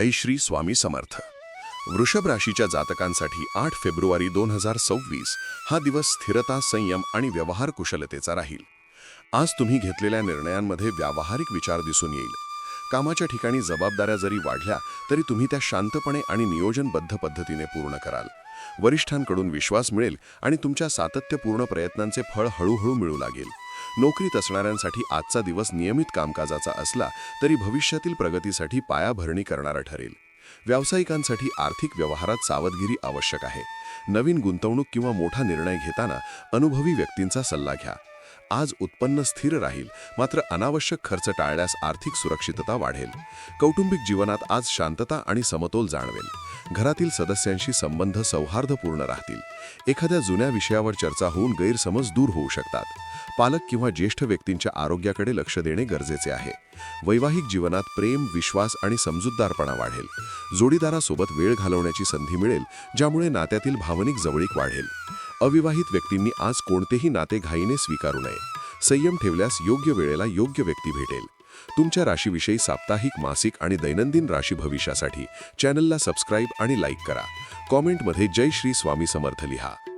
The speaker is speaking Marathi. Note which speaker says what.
Speaker 1: ऐ श्री स्वामी समर्थ. वृषभ राशीच्या जातकांसाठी 8 फेब्रुवारी 2026 हा दिवस स्थिरता, संयम आणि व्यवहार कुशलतेचा राहील. आज तुम्ही घेतलेल्या निर्णयांमध्ये व्यावहारिक विचार दिसून येईल. कामाच्या ठिकाणी जबाबदाऱ्या जरी वाढल्या तरी तुम्ही त्या शांतपणे आणि नियोजनबद्ध पद्धतीने पूर्ण कराल. वरिष्ठांकडून विश्वास मिळेल आणि तुमच्या सातत्यपूर्ण प्रयत्नांचे फळ हळूहळू मिळू लागेल. नोकरीत असणाऱ्यांसाठी आजचा दिवस नियमित कामकाजाचा असला तरी भविष्यातील प्रगतीसाठी पायाभरणी करणारा ठरेल. व्यावसायिकांसाठी आर्थिक व्यवहारात सावधगिरी आवश्यक आहे. नवीन गुंतवणूक किंवा मोठा निर्णय घेताना अनुभवी व्यक्तींचा सल्ला घ्या. आज उत्पन्न स्थिर राहील, मात्र अनावश्यक खर्च टाळल्यास आर्थिक सुरक्षितता वाढेल. कौटुंबिक जीवनात आज शांतता आणि समतोल जाणवेल. घरातील सदस्यांशी संबंध सौहार्दपूर्ण राहतील. एखाद्या जुन्या विषयावर चर्चा होऊन गैरसमज दूर होऊ शकतात. पालक किंवा ज्येष्ठ व्यक्तींच्या आरोग्याकडे लक्ष देणे गरजेचे आहे. वैवाहिक जीवनात प्रेम, विश्वास आणि समजूतदारपणा वाढेल. जोडीदारासोबत वेळ घालवण्याची संधी मिळेल, ज्यामुळे नात्यातील भावनिक जवळीक वाढेल. अविवाहित व्यक्तींनी आज कोणतेही नाते घाईने स्वीकारू नये. संयम ठेवल्यास योग्य वेळेला योग्य व्यक्ती भेटेल. तुमच्या राशीविषयी साप्ताहिक, मासिक आणि दैनंदिन राशी भविष्यासाठी चॅनलला सबस्क्राईब आणि लाईक करा. कॉमेंटमध्ये जय श्री स्वामी समर्थ लिहा.